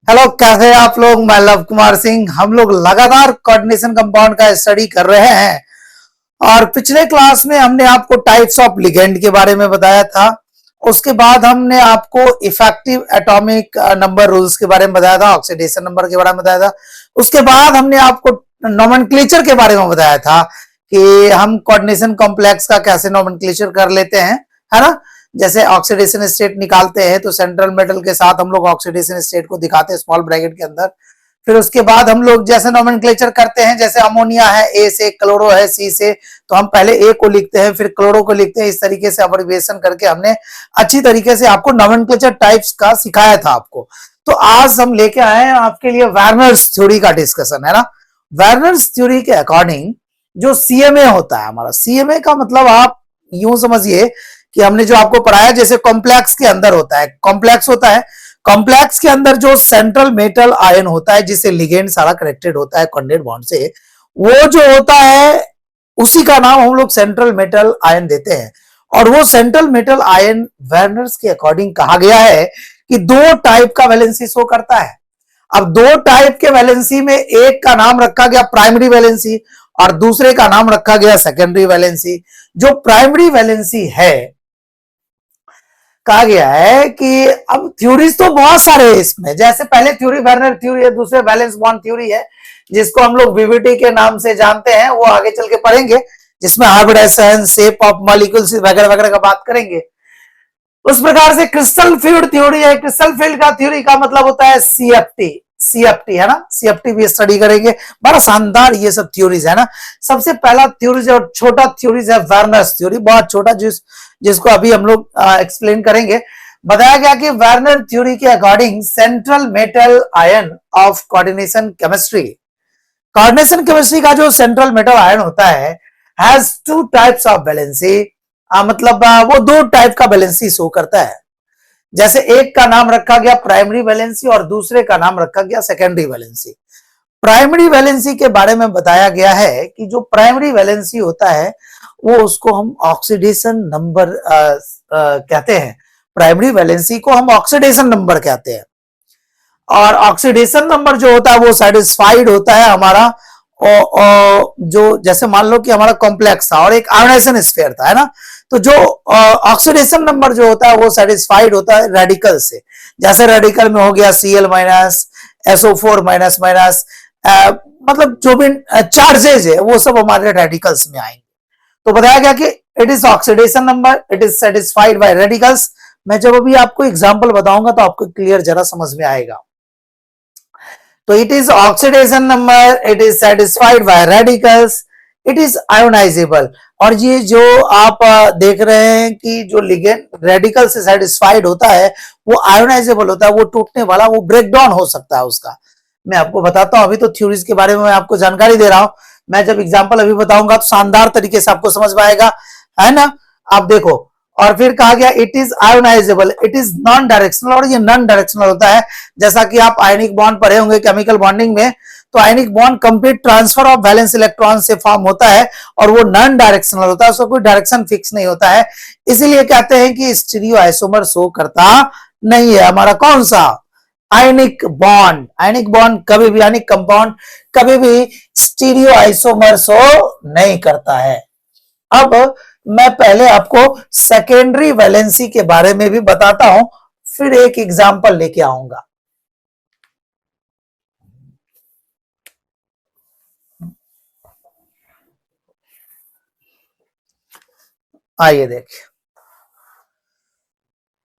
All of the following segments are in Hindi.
हेलो, कैसे हैं आप लोग। मैं लव कुमार सिंह। हम लोग लगातार कोऑर्डिनेशन कंपाउंड का स्टडी कर रहे हैं और पिछले क्लास में हमने आपको टाइप्स ऑफ लिगेंड के बारे में बताया था। उसके बाद हमने आपको इफेक्टिव एटॉमिक नंबर रूल्स के बारे में बताया था, ऑक्सीडेशन नंबर के बारे में बताया था। उसके बाद हमने आपको नोमेनक्लेचर के बारे में बताया था कि हम कोऑर्डिनेशन कॉम्प्लेक्स का कैसे नोमेनक्लेचर कर लेते हैं, है ना। जैसे ऑक्सीडेशन स्टेट निकालते हैं तो सेंट्रल मेटल के साथ हम लोग ऑक्सीडेशन स्टेट को दिखाते हैं स्मॉल ब्रैकेट के अंदर। फिर उसके बाद हम लोग जैसे नोमेनक्लेचर करते हैं, जैसे अमोनिया है ए से, क्लोरो है सी से, तो हम पहले ए को लिखते हैं फिर क्लोरो को लिखते हैं। इस तरीके से अब्रिविएशन करके हमने अच्छी तरीके से आपको नोमेनक्लेचर टाइप्स का सिखाया था आपको। तो आज हम लेके आए हैं आपके लिए वेर्नर्स थ्योरी का डिस्कशन, है ना। वेर्नर्स थ्योरी के अकॉर्डिंग जो सीएमए होता है हमारा, सीएमए का मतलब आप यूं समझिए कि हमने जो आपको पढ़ाया जैसे कॉम्प्लेक्स के अंदर होता है, कॉम्प्लेक्स होता है, कॉम्प्लेक्स के अंदर जो सेंट्रल मेटल आयन होता है जिससे लिगेंड सारा कनेक्टेड होता है कॉन्डेड बॉन्ड से, वो जो होता है उसी का नाम हम लोग सेंट्रल मेटल आयन देते हैं। और वो सेंट्रल मेटल आयन वेर्नर्स के अकॉर्डिंग कहा गया है कि दो टाइप का वैलेंसी शो करता है। अब दो टाइप के वैलेंसी में एक का नाम रखा गया प्राइमरी वैलेंसी और दूसरे का नाम रखा गया सेकेंडरी वैलेंसी। जो प्राइमरी वैलेंसी है, कहा गया है कि अब थ्योरीज तो बहुत सारे हैं इसमें। जैसे पहले थ्योरी वेर्नर थ्योरी है, दूसरे वैलेंस बॉन्ड थ्योरी है जिसको हम लोग वीवीटी के नाम से जानते हैं, वो आगे चल के पढ़ेंगे, जिसमें हाइब्रिडाइजेशन, शेप ऑफ मॉलिक्यूल्स वगैरह वगैरह का बात करेंगे। उस प्रकार से क्रिस्टल फील्ड थ्योरी है। क्रिस्टल फील्ड का थ्योरी का मतलब होता है सीएफटी, सीएफटी है ना, सीएफटी भी स्टडी करेंगे। बड़ा शानदार ये सब थ्योरीज है ना। सबसे पहला थ्योरीज और छोटा थ्योरीज है वेर्नर्स थ्योरी, बहुत छोटा, जिसको अभी हम लोग एक्सप्लेन करेंगे। बताया गया कि वेर्नर थ्योरी के according central metal ion of coordination chemistry, coordination chemistry का जो सेंट्रल मेटल आयन होता है has two types of valency. मतलब वो दो टाइप का वैलेंसी शो करता है। जैसे एक का नाम रखा गया प्राइमरी वैलेंसी और दूसरे का नाम रखा गया सेकेंडरी वैलेंसी। प्राइमरी वैलेंसी के बारे में बताया गया है कि जो प्राइमरी वैलेंसी होता है वो उसको हम ऑक्सीडेशन नंबर कहते हैं। प्राइमरी वैलेंसी को हम ऑक्सीडेशन नंबर कहते हैं। और ऑक्सीडेशन नंबर जो होता है वो सेटिस्फाइड होता है हमारा जो, जैसे मान लो कि हमारा कॉम्प्लेक्स था और एक आयोनाइजेशन स्फीयर था, है ना। तो जो ऑक्सीडेशन नंबर जो होता है वो सेटिस्फाइड होता है रेडिकल से। जैसे रेडिकल में हो गया Cl minus, SO4 minus minus, मतलब जो भी चार्जेज है वो सब हमारे रेडिकल्स में आएंगे। तो बताया गया कि it is oxidation number, it is satisfied bye radicals. मैं जब अभी आपको एग्जांपल बताऊंगा तो आपको क्लियर जरा समझ में आएगा। तो it is oxidation number, it is satisfied bye radicals, it is ionisable. और ये जो आप देख रहे हैं कि जो लिगेंड रेडिकल से सेटिस्फाइड होता है वो आयोनाइजेबल होता है, वो टूटने वाला, वो ब्रेक डाउन हो सकता है उसका। मैं आपको बताता हूं, अभी तो थ्योरीज के बारे में मैं आपको जानकारी दे रहा हूं। मैं जब एग्जांपल अभी बताऊंगा तो शानदार तरीके से आपको समझ में आएगा, है ना। आप देखो, और फिर कहा गया it is ionisable, it is non directional. और ये नॉन डायरेक्शनल होता है, जैसा कि आप आयनिक बॉन्ड पढ़े होंगे केमिकल बॉन्डिंग में, तो ionic bond complete transfer of valence electron से फॉर्म होता है और वो नॉन डायरेक्शनल होता है, उसका कोई डायरेक्शन फिक्स नहीं होता है। इसीलिए कहते हैं कि स्टीरियो आइसोमर शो करता नहीं है हमारा कौन सा, आयनिक बॉन्ड। आयनिक बॉन्ड कभी भी, आयनिक कंपाउंड कभी भी स्टीरियो आइसोमर शो नहीं करता है। अब मैं पहले आपको सेकेंडरी वैलेंसी के बारे में भी बताता हूं, फिर एक एग्जांपल लेके आऊंगा। आइए देखिए,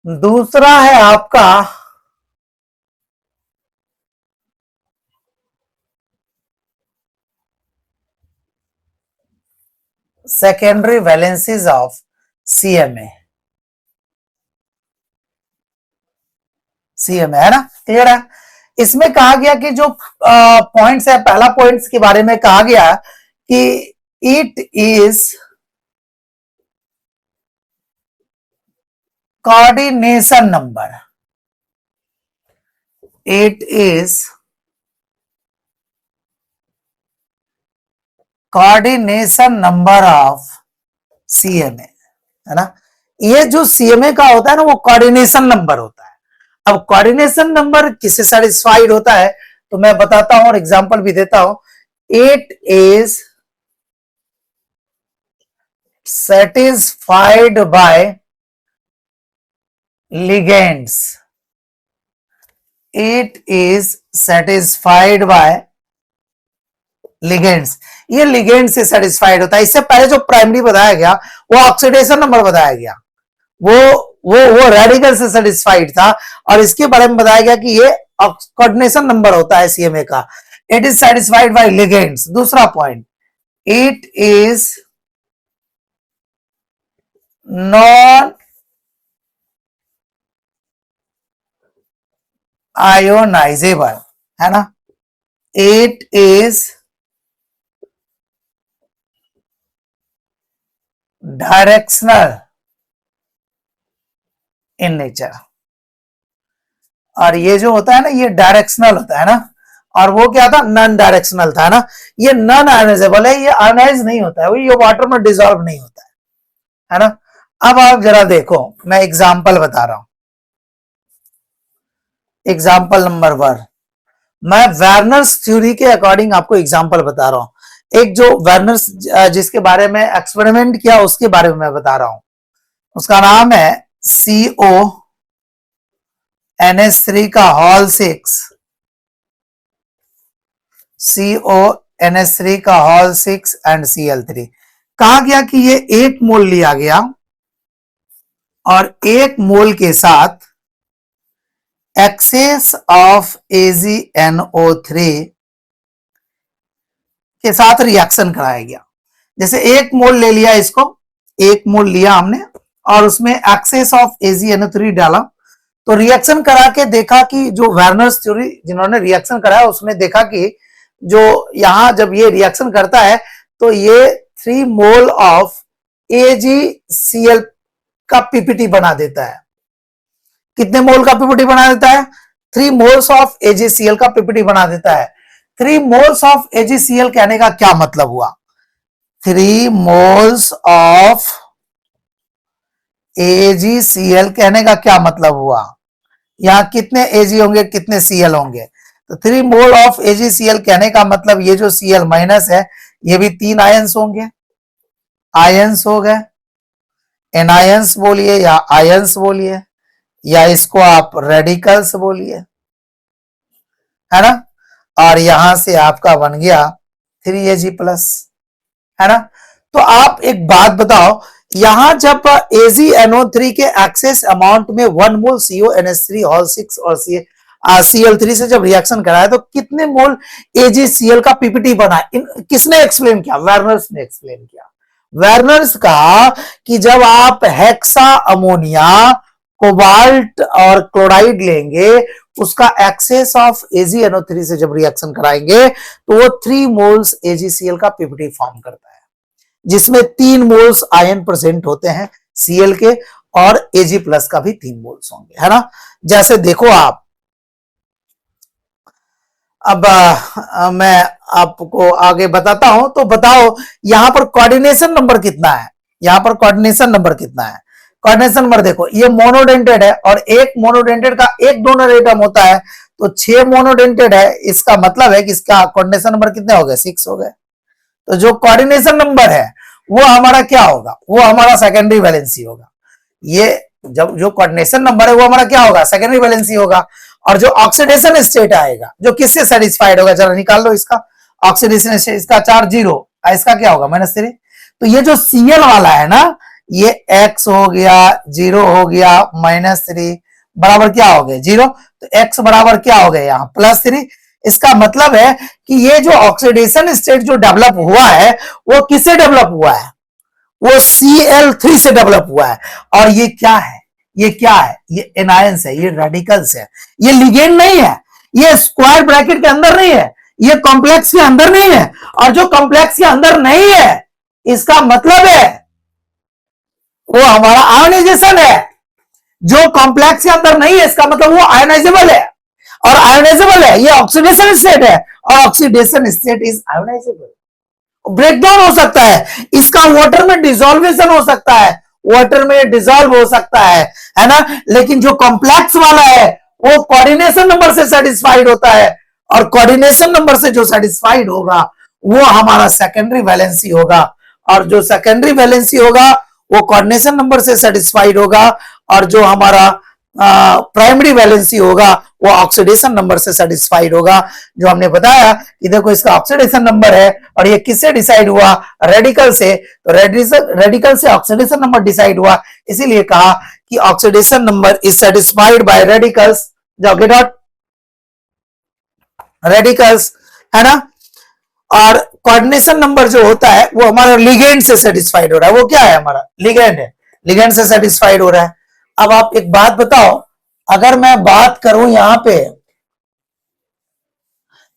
दूसरा है आपका secondary valencies of CMA. CMA है ना, क्लियर है। इसमें कहा गया कि जो पॉइंट्स है, पहला पॉइंट्स के बारे में कहा गया कि it is coordination number, it is coordination number of CMA, है ना। ये जो सीएमए का होता है ना वो कोऑर्डिनेशन नंबर होता है। अब कोऑर्डिनेशन नंबर किससे सेटिस्फाइड होता है तो मैं बताता हूं और एग्जांपल भी देता हूं. It is satisfied by ligands. It is satisfied by ligands. ये लिगेंड से सेटिस्फाइड होता है. इससे पहले जो प्राइमरी बताया गया वो ऑक्सीडेशन नंबर बताया गया, वो रेडिकल से सेटिस्फाइड था, और इसके बारे में बताया गया कि ये कोऑर्डिनेशन नंबर होता है सीएमए का. It is satisfied by ligands. दूसरा point, it is non ionisable, है ना. It is directional in nature. और ये जो होता है ना, ये डायरेक्शनल होता है ना, और वो क्या था, नॉन डायरेक्शनल था ना. ये नॉन आयोनाइजेबल है, ये आयोनाइज नहीं होता है, ये वाटर में डिसॉल्व नहीं होता है ना. अब आप जरा देखो, मैं एग्जाम्पल बता रहा हूं. एग्जाम्पल नंबर 1, मैं वर्नर्स थ्योरी के अकॉर्डिंग आपको एग्जाम्पल बता रहा हूं. एक जो वर्नर्स जिसके बारे में एक्सपेरिमेंट किया उसके बारे में मैं बता रहा हूं. उसका नाम है CONH3 का हॉल 6, CONH3 का हॉल 6 एंड Cl3. कहा गया कि ये 1 मोल लिया गया और 1 मोल के साथ एक्सेस ऑफ AgNO3 के साथ रिएक्शन कराया गया. जैसे 1 मोल ले लिया, इसको 1 मोल लिया हमने और उसमें एक्सेस ऑफ AgNO3 डाला, तो रिएक्शन करा के देखा कि जो वर्नर्स थ्योरी जिन्होंने रिएक्शन कराया उसने देखा कि जो यहां जब ये रिएक्शन करता है तो ये 3 मोल ऑफ AgCl का पीपीटी बना देता है. कितने मोल का पीपीटी बना देता है? 3 मोल्स ऑफ AgCl का पीपीटी बना देता है. 3 मोल्स ऑफ AgCl कहने का क्या मतलब हुआ? 3 मोल्स ऑफ AgCl कहने का क्या मतलब हुआ? यहां कितने Ag होंगे, कितने Cl होंगे? तो 3 मोल ऑफ AgCl कहने का मतलब ये जो Cl माइनस है ये भी 3 आयंस होंगे. आयंस हो गए, एनायंस बोलिए या आयंस बोलिए, या इसको आप रेडिकल्स बोलिए, है ना. और यहां से आपका बन गया 3Ag प्लस, है ना. तो आप एक बात बताओ, यहां जब AgNO3 के एक्सेस अमाउंट में 1 मोल CONH3 हॉल 6 और Cl3 से जब रिएक्शन कराया तो कितने मोल AgCl का पीपीटी बना? किसने एक्सप्लेन किया? वर्नर्स ने एक्सप्लेन किया. वर्नर्स कहा कि जब आप हेक्सा अमोनिया, कोबाल्ट और क्लोराइड लेंगे, उसका एक्सेस ऑफ AgNO3 से जब रिएक्शन कराएंगे तो वो 3 मोल्स AgCl का पीपीटी फॉर्म करता है, जिसमें 3 मोल्स आयन प्रेजेंट होते हैं Cl के, और Ag प्लस का भी 3 मोल्स होंगे, है ना. जैसे देखो आप, अब मैं आपको आगे बताता हूं, तो बताओ यहां पर कोऑर्डिनेशन नंबर कितना है? यहां पर कोऑर्डिनेशन नंबर कितना है? कोऑर्डिनेशन नंबर देखो, ये मोनोडेंटेड है और एक मोनोडेंटेड का एक डोनर एटम होता है, तो 6 मोनोडेंटेड है. इसका मतलब है कि इसका कोऑर्डिनेशन नंबर कितने हो गए? 6 हो गए. तो जो कोऑर्डिनेशन नंबर है वो हमारा क्या होगा? वो हमारा सेकेंडरी वैलेंसी होगा. ये जब जो कोऑर्डिनेशन नंबर है वो हमारा क्या होगा? सेकेंडरी वैलेंसी होगा. और जो ऑक्सीडेशन स्टेट आएगा, जो किससे सेटिस्फाइड होगा, जरा निकाल लो इसका. ऑक्सीडेशन स्टेट, इसका चार्ज 0, इसका क्या होगा? -3. तो ये जो Cl वाला है ना, ये X हो गया, 0 हो गया, -3 बराबर क्या हो गया? 0. तो X बराबर क्या हो गया यहाँ? +3. इसका मतलब है कि ये जो ऑक्सीडेशन स्टेट जो डेवलप हुआ है वो किससे डेवलप हुआ है? वो Cl3 से डेवलप हुआ है. और ये क्या है? ये क्या है? ये एनायंस है, ये रेडिकल्स है, ये लिगेंड नहीं है, ये स्क्वायर ब्रैकेट के अंदर नहीं है, ये कॉम्प्लेक्स के अंदर नहीं है. और जो कॉम्प्लेक्स के अंदर नहीं है इसका मतलब है वो हमारा आयोनाइजेशन है. जो कॉम्प्लेक्स के अंदर नहीं है इसका मतलब वो आयोनाइजेबल है, और आयोनाइजेबल है, ये ऑक्सीडेशन स्टेट है, और oxidation state is ionisable. Breakdown हो सकता है, इसका वाटर में डिसॉल्वेशन हो सकता है, वाटर में डिसॉल्व हो सकता है ना. लेकिन जो कॉम्प्लेक्स वाला है वो कोऑर्डिनेशन नंबर से सेटिस्फाइड होता है, और कोऑर्डिनेशन नंबर से जो सेटिस्फाइड होगा वो हमारा सेकेंडरी वैलेंसी होगा, और जो सेकेंडरी वैलेंसी होगा वो कोऑर्डिनेशन नंबर से सेटिस्फाइड होगा, और जो हमारा प्राइमरी वैलेंसी होगा वो ऑक्सीडेशन नंबर से सेटिस्फाइड होगा। जो हमने बताया कि देखो इसका ऑक्सीडेशन नंबर है, और ये किससे डिसाइड हुआ, रेडिकल से, तो रेडिकल से ऑक्सीडेशन नंबर डिसाइड हुआ, इसीलिए कहा कि oxidation number is satisfied bye radicals. जाओ गेट आउट, रेडिकल्स है ना। और कोऑर्डिनेशन नंबर जो होता है वो हमारा लिगेंड से सेटिस्फाइड हो रहा है, वो क्या है, हमारा लिगेंड है, लिगेंड से सेटिस्फाइड हो रहा है। अब आप एक बात बताओ, अगर मैं बात करूं यहां पे,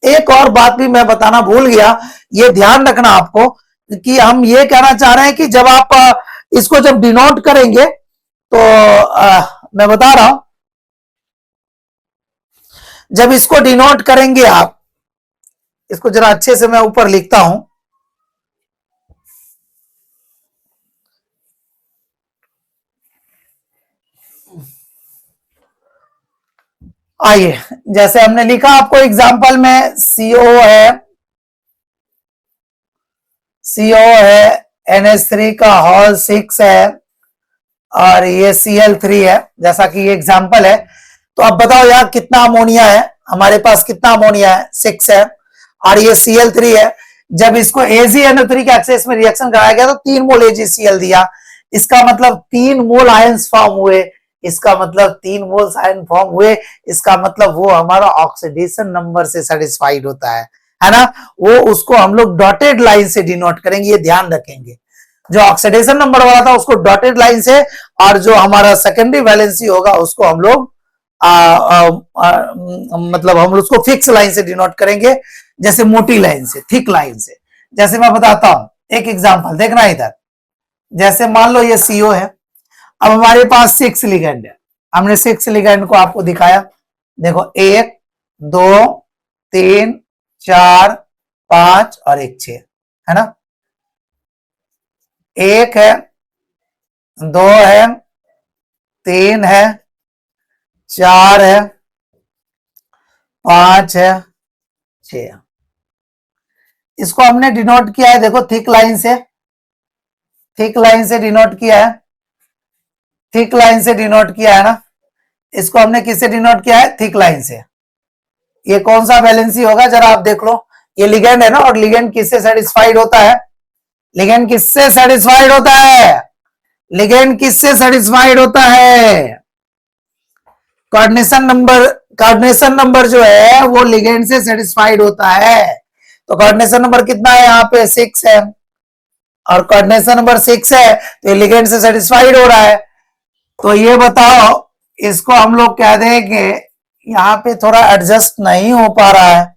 एक और बात भी मैं बताना भूल गया, ये ध्यान रखना आपको, कि हम ये कहना चाह रहे हैं कि जब आप इसको जब डिनोट करेंगे तो मैं बता रहा हूं, जब इसको डिनोट करेंगे आप, इसको जरा अच्छे से मैं ऊपर लिखता हूं, आइए, जैसे हमने लिखा आपको एग्जांपल में, CO है, NH3 का हॉल 6 है, और ये Cl3 है, जैसा कि ये एग्जांपल है। तो अब बताओ यार कितना अमोनिया है, हमारे पास कितना अमोनिया है, 6 है, और ये Cl3 है। जब इसको AgNO3 के एक्सेस में रिएक्शन कराया गया तो 3 मोल AgCl दिया, इसका मतलब 3 मोल आयंस फॉर्म हुए, इसका मतलब 3 मोल आयन फॉर्म हुए, इसका मतलब वो हमारा ऑक्सीडेशन नंबर से सेटिस्फाइड होता है ना। वो उसको हम लोग डॉटेड लाइन से डिनोट करेंगे, ये ध्यान रखेंगे। जो ऑक्सीडेशन नंबर वाला था उसको डॉटेड लाइन से, और जो हमारा सेकेंडरी वैलेंसी होगा उसको हम लोग मतलब हम लोग उसको फिक्स लाइन से डिनोट करेंगे, जैसे मोटी लाइन से, थिक लाइन से। जैसे मैं बताता हूं एक एग्जांपल, देखना इधर, जैसे मान लो ये CO है, अब हमारे पास 6 लिगेंड है, हमने 6 लिगेंड को आपको दिखाया, देखो 1 2 3 4 5 और 1 6 है ना। 1 है, 2 है, 3 है, 4 है, 5 है, 6 है। इसको हमने डिनोट किया है, देखो थिक लाइन से, थिक लाइन से डिनोट किया है, थिक लाइन से डिनोट किया है ना। इसको हमने किससे डिनोट किया है, थिक लाइन से। ये कौन सा वैलेंसी होगा जरा आप देख लो, ये लिगेंड है ना, और लिगेंड किससे सेटिस्फाइड होता है, लिगेंड किससे सेटिस्फाइड होता है, लिगेंड किससे सेटिस्फाइड होता है, कोऑर्डिनेशन नंबर जो है वो लिगेंड से सेटिस्फाइड होता है। तो कोऑर्डिनेशन नंबर कितना है, यहाँ पे 6 है, और कोऑर्डिनेशन नंबर 6 है तो ये लिगेंड से सेटिस्फाइड हो रहा है। तो ये बताओ, इसको हम लोग कह देंगे, यहाँ पे थोड़ा एडजस्ट नहीं हो पा रहा है।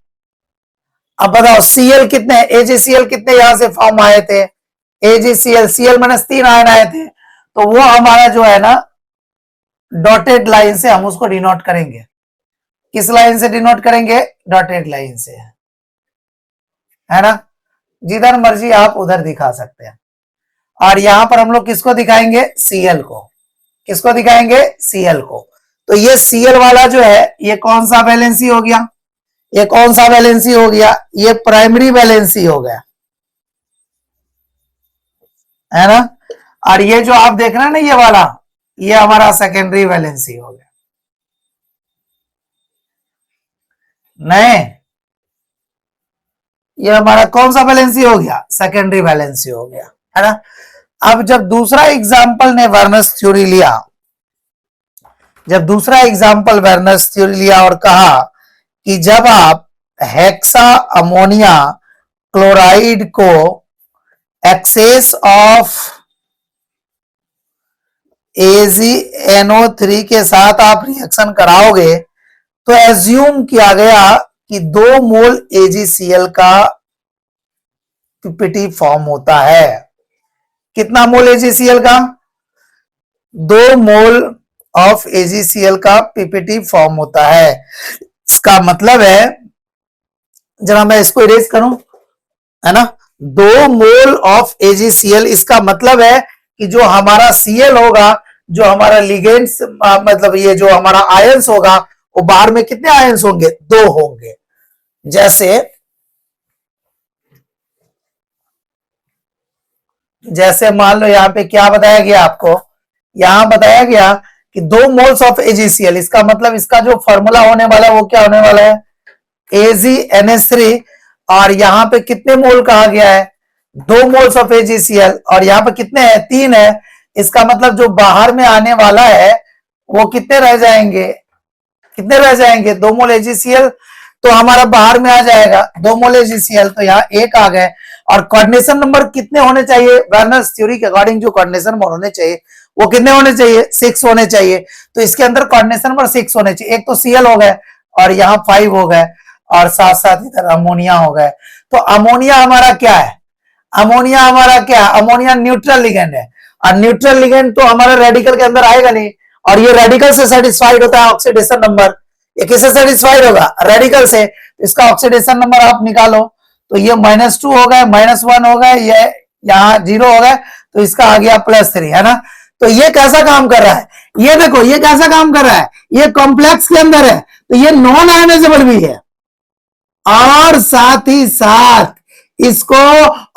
अब बताओ Cl कितने, AgCl कितने यहां से फॉर्म आए थे, AgCl Cl-3 आयन आए थे, तो वो हमारा जो है ना डॉटेड लाइन से हम उसको डिनोट करेंगे। किस लाइन से डिनोट करेंगे, डॉटेड लाइन से, है ना। जिधर मर्जी आप उधर दिखा सकते हैं। और यहां पर हम लोग किसको दिखाएंगे, Cl को, किसको दिखाएंगे, Cl को। तो ये Cl वाला जो है ये कौन सा वैलेंसी हो गया, ये कौन सा वैलेंसी हो गया, ये प्राइमरी वैलेंसी हो गया, है ना। और ये जो आप देख रहे हैं ना ये वाला, ये हमारा सेकेंडरी वैलेंसी हो गया। नहीं, ये हमारा कौन सा वैलेंसी हो गया, सेकेंडरी वैलेंसी हो गया, है ना। अब जब दूसरा एग्जाम्पल ने वर्नर्स थ्योरी लिया, जब दूसरा एग्जाम्पल वर्नर्स थ्योरी लिया और कहा कि जब आप हेक्सा अमोनिया क्लोराइड को एक्सेस ऑफ AgNO3 के साथ आप रिएक्शन कराओगे तो एज्यूम किया गया कि 2 मोल AgCl का पीपीटी फॉर्म होता है। कितना मोल AgCl का, 2 मोल ऑफ AgCl का पीपीटी फॉर्म होता है। इसका मतलब है, जरा मैं इसको इरेज करूं, है ना, 2 मोल ऑफ AgCl, इसका मतलब है कि जो हमारा Cl होगा, जो हमारा लिगेंड्स मतलब ये जो हमारा आयंस होगा वो बाहर में कितने आयंस होंगे? 2 होंगे। जैसे मान लो यहाँ पे क्या बताया गया आपको, यहां बताया गया कि 2 मोल्स ऑफ AgCl, इसका मतलब इसका जो फॉर्मूला होने वाला है वो क्या होने वाला है? AgNH3। और यहां पे कितने मोल कहा गया है? 2 मोल्स ऑफ AgCl, और यहां पे कितने हैं? 3 है। इसका मतलब जो बाहर में आने वाला है वो कितने रह जाएंगे? कितने रह जाएंगे? 2 मोल AgCl तो हमारा बाहर में आ जाएगा 2 मोल AgCl, तो यहाँ 1 आ गए। और कोऑर्डिनेशन नंबर कितने होने चाहिए? वेर्नर्स थ्योरी के अकॉर्डिंग जो कोऑर्डिनेशन नंबर होने चाहिए वो कितने होने चाहिए? 6 होने चाहिए। तो इसके अंदर कोऑर्डिनेशन नंबर 6 होने चाहिए। एक तो Cl हो गए और यहाँ 5 हो गए, और साथ साथ इधर अमोनिया हो गए। तो अमोनिया हमारा क्या है? अमोनिया हमारा क्या है? अमोनिया न्यूट्रल लिगेंड है, और न्यूट्रल लिगेंड तो हमारे रेडिकल के अंदर आएगा नहीं, और ये रेडिकल से सेटिस्फाइड होता है ऑक्सीडेशन नंबर। ये किससे सेटिस्फाइड होगा? रेडिकल से। इसका ऑक्सीडेशन नंबर आप निकालो, तो ये -2 हो गए, -1 हो गए, ये यहाँ 0 हो गए, तो इसका आ गया +3, है ना। तो ये कैसा काम कर रहा है? ये देखो ये कैसा काम कर रहा है, ये कॉम्प्लेक्स के अंदर है, तो ये नॉन आयनाइजेबल भी है, और साथ ही साथ इसको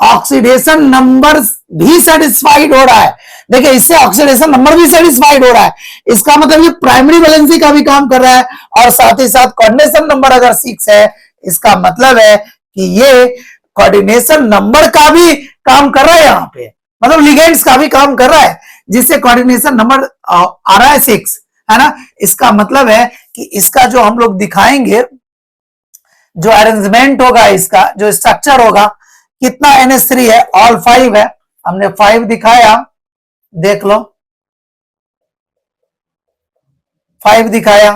ऑक्सीडेशन नंबर भी सेटिस्फाइड हो रहा है। देखिए इससे ऑक्सीडेशन नंबर भी सेटिस्फाइड हो रहा है, इसका मतलब ये प्राइमरी वैलेंसी का भी काम कर रहा है, और साथ ही साथ कोऑर्डिनेशन नंबर अगर 6 है, इसका मतलब है कि ये कोऑर्डिनेशन नंबर का भी काम कर रहा है, यहाँ पे मतलब लिगेंड्स का भी काम कर रहा है, जिससे कोऑर्डिनेशन नंबर आ रहा है 6, है ना। इसका मतलब है कि इसका जो हम लोग दिखाएंगे, जो अरेंजमेंट होगा, इसका जो स्ट्रक्चर होगा, कितना NH3 है? ऑल 5 है। हमने 5 दिखाया, देख लो 5 दिखाया,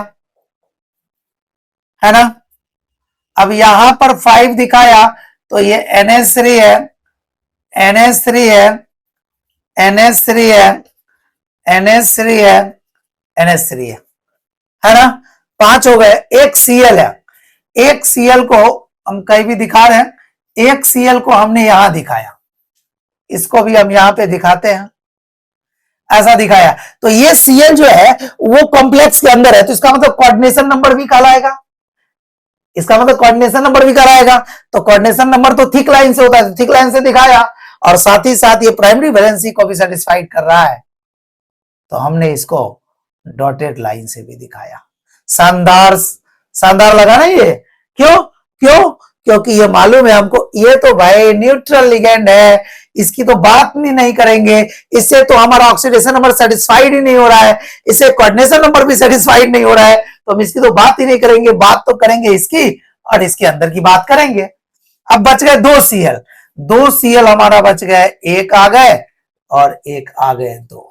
है ना। अब यहां पर 5 दिखाया, तो ये NH3 है, NH3 है, NH3 है, NH3 है, NH3 है ना। 5 हो गए। एक Cl है, एक Cl को हम कहीं भी दिखा रहे हैं, एक Cl को हमने यहां दिखाया, इसको भी हम यहां पे दिखाते हैं, ऐसा दिखाया। तो ये Cl जो है वो कॉम्प्लेक्स के अंदर है, तो इसका मतलब कोऑर्डिनेशन नंबर भी कहलाएगा, इसका मतलब कोऑर्डिनेशन नंबर भी कहलाएगा। तो कोऑर्डिनेशन नंबर तो थिक लाइन से होता है, थिक लाइन से दिखाया, और साथ ही साथ ये प्राइमरी वैलेंसी को भी सेटिस्फाइड कर रहा है, तो हमने इसको डॉटेड लाइन से भी दिखाया। शानदार, शानदार लगा ना ये? क्यों? क्यों? क्योंकि ये मालूम है हमको, ये तो भाई न्यूट्रल लिगेंड है, इसकी तो बात नहीं करेंगे, इससे तो हमारा ऑक्सीडेशन नंबर सेटिस्फाइड ही नहीं हो रहा है, इससे कोऑर्डिनेशन नंबर भी सेटिस्फाइड नहीं हो रहा है, तो हम इसकी तो बात ही नहीं करेंगे, बात तो करेंगे इसकी और इसके अंदर की बात करेंगे। अब बच गए 2 Cl, 2 Cl हमारा बच गए, एक आ गए और एक आ गए 2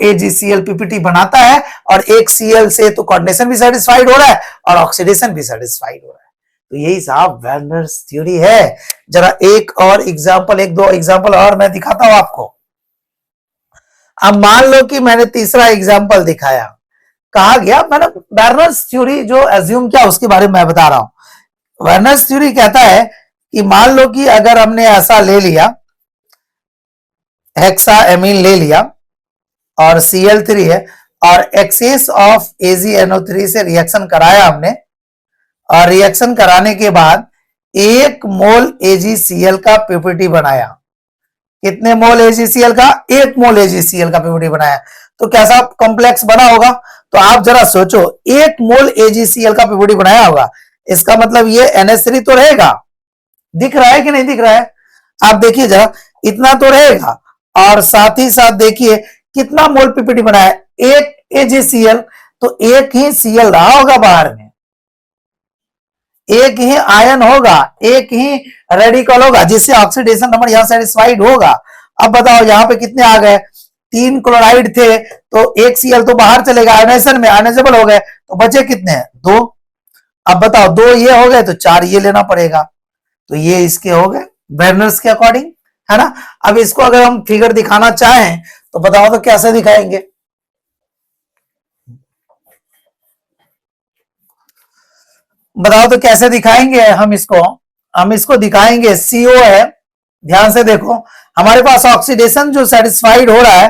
AgCl PPT बनाता है, और एक Cl से तो कोऑर्डिनेशन भी सेटिस्फाइड हो रहा है और ऑक्सीडेशन भी सेटिस्फाइड हो रहा है। तो यही साहब वेर्नर्स थ्योरी है। जरा एक और एग्जांपल, एक दो एग्जांपल और मैं दिखाता हूं आपको। अब मान लो कि मैंने तीसरा एग्जांपल दिखाया, कहा गया मैंने वेर्नर्स थ्योरी जो एज्यूम किया उसके बारे में मैं बता रहा हूं। वेर्नर्स थ्योरी कहता है कि मान लो कि अगर हमने ऐसा ले लिया, हेक्साएमीन ले लिया और Cl3 है, और एक्सेस ऑफ AgNO3 से रिएक्शन कराया हमने, और रिएक्शन कराने के बाद 1 मोल AgCl का पीपीटी बनाया। कितने मोल AgCl का? 1 मोल AgCl का पीपीटी बनाया। तो कैसा कॉम्प्लेक्स बना होगा? तो आप जरा सोचो, 1 मोल AgCl का पीपीटी बनाया होगा, इसका मतलब ये NH3 तो रहेगा, दिख रहा है कि नहीं दिख रहा है? आप देखिए जरा, इतना तो रहेगा, और साथ ही साथ देखिए कितना मोल पीपीटी बनाया, 1 AgCl, तो एक ही Cl रहा होगा बाहर में, एक ही आयन होगा, एक ही रेडिकल होगा, जिससे ऑक्सीडेशन नंबर यहां सेटिस्फाइड होगा। अब बताओ यहां पे कितने आ गए? 3 क्लोराइड थे, तो 1 Cl तो बाहर चलेगा, आयनाइजेशन में आयनाइजेबल हो गए, तो बचे कितने? 2। अब बताओ 2 ये हो गए तो 4 ये लेना पड़ेगा, तो ये इसके हो गए वेर्नर्स के अकॉर्डिंग, है ना। अब इसको अगर हम फिगर दिखाना चाहें तो बताओ तो कैसे दिखाएंगे? बताओ तो कैसे दिखाएंगे हम इसको? हम इसको दिखाएंगे, CO है, ध्यान से देखो, हमारे पास ऑक्सीडेशन जो सेटिस्फाइड हो रहा है,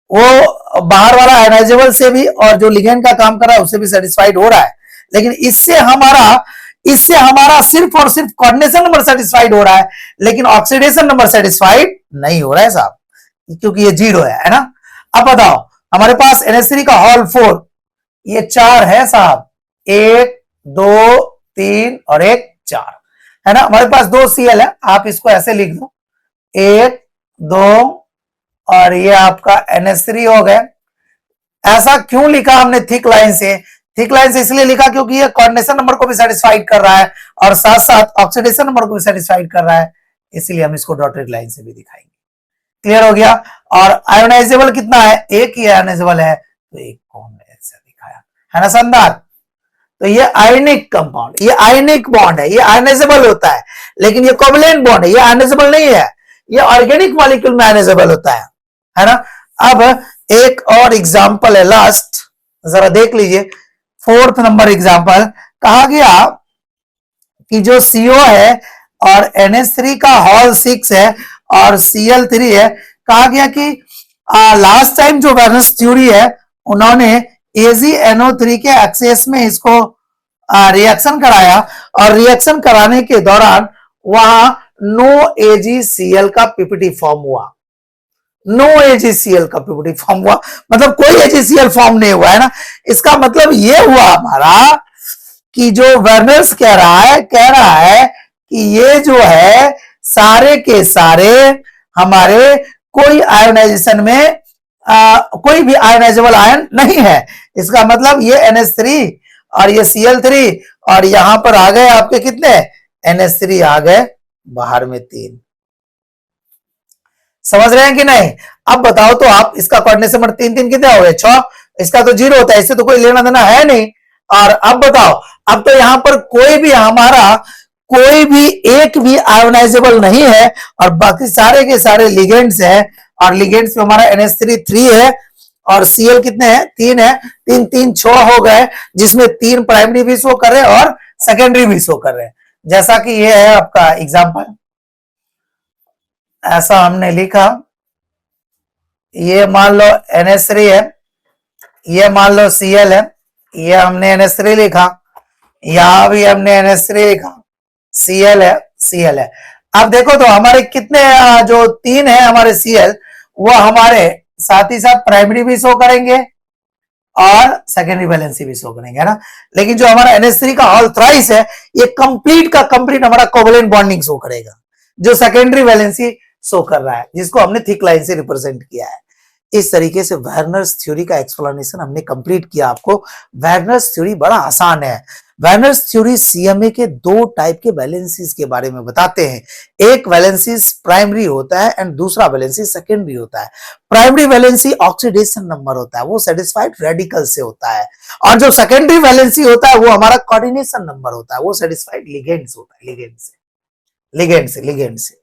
वो बाहर वाला आयनाइजेबल से भी और जो लिगेंड का काम कर रहा है उससे भी सेटिस्फाइड हो रहा है, लेकिन इससे हमारा सिर्फ और सिर्फ कोऑर्डिनेशन नंबर सेटिस्फाइड हो रहा है, लेकिन ऑक्सीडेशन नंबर सेटिस्फाइड नहीं हो रहा है साहब, क्योंकि ये 0 है ना। अब बताओ हमारे पास NH3 का होल 4, ये 4 है साहब, 1 2 3 और 1 4 है ना। हमारे पास 2 Cl है, आप इसको ऐसे लिख दो 1 2 और ये आपका NH3 हो गए। ऐसा क्यों लिखा हमने थिक लाइन से? थिक लाइन से इसलिए लिखा क्योंकि ये कोऑर्डिनेशन नंबर को भी सेटिस्फाइड कर रहा है और साथ साथ ऑक्सीडेशन नंबर को भी सेटिस्फाइड कर रहा है, इसलिए हम इसको डॉटेड लाइन से भी दिखाएंगे। क्लियर हो गया। और आयोनाइजेबल कितना है? एक ही आयोनाइजेबल है, तो एक को हमने ऐसा दिखाया है ना शानदार। तो ये आयनिक कंपाउंड, ये आयनिक बॉन्ड है, ये आयनाइजेबल होता है, लेकिन ये कोवलेंट बॉन्ड है, ये आयनाइजेबल नहीं है, ये ऑर्गेनिक मॉलिक्यूल में आयनाइजेबल होता है ना। अब एक और एग्जांपल है लास्ट, जरा देख लीजिए 4th नंबर एग्जांपल। कहा गया कि जो CO है और NH3 का होल 6 है और Cl3 है, कहा गया कि लास्ट टाइम जो वेर्नर्स थ्योरी है उन्होंने AgNO3 के एक्सेस में इसको रिएक्शन कराया और रिएक्शन कराने के दौरान वहां नो AgCl का पीपीटी फॉर्म हुआ, नो AgCl का पीपीटी फॉर्म हुआ, मतलब कोई AgCl फॉर्म नहीं हुआ है ना। इसका मतलब ये हुआ हमारा कि जो वेर्नर्स कह रहा है कि ये जो है सारे के सारे हमारे कोई आयोनाइजेशन में कोई भी आयोनाइजेबल आयन नहीं है। इसका मतलब ये NH3 और ये Cl3 और यहां पर आ गए आपके कितने? NH3 आ गए बाहर में 3। समझ रहे हैं कि नहीं? अब बताओ तो आप, इसका कोऑर्डिनेशन नंबर 3 3 कितने हो गए? 6। इसका तो 0 होता है, इससे तो कोई लेना देना है नहीं। और अब बताओ, अब तो यहां पर कोई भी हमारा कोई भी एक भी आयोनाइजेबल नहीं है और बाकी सारे के सारे लिगेंड्स हैं, और लिगेंड्स में हमारा NH3 3 है और Cl कितने हैं? 3 है। 3 3 6 हो गए, जिसमें 3 प्राइमरी भी शो कर रहे हैं और सेकेंडरी भी शो कर रहे हैं, जैसा कि ये है आपका एग्जाम्पल। ऐसा हमने लिखा, ये मान लो NH3 है, ये मान लो Cl है, ये हमने NH3 लिखा, यहां भी हमने NH3 लिखा, Cl है। अब देखो तो हमारे कितने जो 3 है हमारे Cl, वो हमारे साथ ही साथ प्राइमरी भी शो करेंगे और सेकेंडरी वैलेंसी भी शो करेंगे, है ना। लेकिन जो हमारा NH3 का होल थ्राइस है, ये कंप्लीट का कंप्लीट हमारा कोवलेंट बॉन्डिंग शो करेगा, जो सेकेंडरी वैलेंसी शो कर रहा है, जिसको हमने थिक लाइन से रिप्रेजेंट किया है। इस तरीके से वेर्नर्स थ्योरी का एक्सप्लेनेशन हमने कंप्लीट किया आपको। वेर्नर्स थ्योरी बड़ा आसान है। वेर्नर्स थ्योरी CMA के 2 टाइप के वैलेंसीज के बारे में बताते हैं। एक वैलेंसीज प्राइमरी होता है एंड दूसरा वैलेंसी सेकेंडरी होता है। प्राइमरी वैलेंसी ऑक्सीडेशन नंबर होता है, वो सेटिस्फाइड रेडिकल से होता है, और जो सेकेंडरी वैलेंसी होता है वो हमारा कोऑर्डिनेशन नंबर होता है, वो सेटिस्फाइड लिगेंड से होता है, लिगेंड से।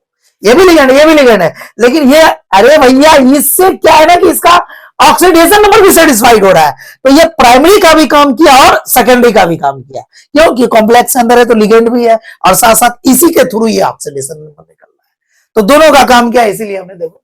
ये भी लिगेंड है, लेकिन ये, अरे भैया इससे क्या है ना कि इसका ऑक्सीडेशन नंबर भी सेटिस्फाइड हो रहा है, तो ये प्राइमरी का भी काम किया और सेकेंडरी का भी काम किया, क्योंकि कॉम्प्लेक्स अंदर है तो लिगेंड भी है और साथ साथ इसी के थ्रू ये ऑक्सीडेशन नंबर निकल रहा है, तो दोनों का काम किया, इसीलिए हमने देखो।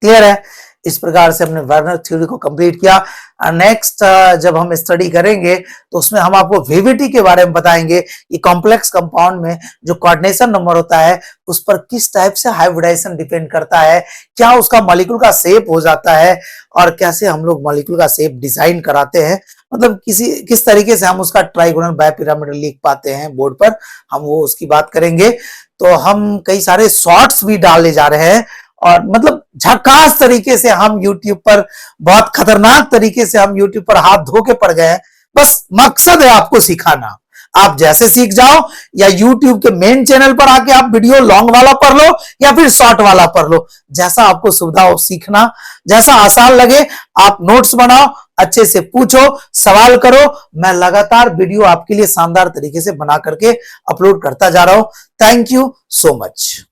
क्लियर है? इस प्रकार से हमने वेर्नर थ्योरी को कंप्लीट किया। नेक्स्ट जब हम स्टडी करेंगे तो उसमें हम आपको VVT के बारे में बताएंगे कि कॉम्प्लेक्स कंपाउंड में जो कोऑर्डिनेशन नंबर होता है उस पर किस टाइप से हाइब्रिडाइजेशन डिपेंड करता है, क्या उसका मॉलिक्यूल का शेप हो जाता है और कैसे हम लोग मॉलिक्यूल का शेप डिजाइन कराते हैं, मतलब किस तरीके से हम उसका ट्राइगोनल बायपिरामिडल लिख पाते हैं बोर्ड पर, हम वो उसकी बात करेंगे। तो हम कई सारे शॉर्ट्स भी डालने जा रहे हैं और मतलब झकास तरीके से हम YouTube पर, बहुत खतरनाक तरीके से हम YouTube पर हाथ धो के पड़ गए हैं। बस मकसद है आपको सिखाना, आप जैसे सीख जाओ, या YouTube के मेन चैनल पर आके आप वीडियो लॉन्ग वाला पढ़ लो या फिर शॉर्ट वाला पढ़ लो, जैसा आपको सुविधा हो सीखना, जैसा आसान लगे आप नोट्स बनाओ, अच्छे से पूछो, सवाल करो। मैं लगातार वीडियो आपके लिए शानदार तरीके से बना करके अपलोड करता जा रहा हूं। Thank you so much.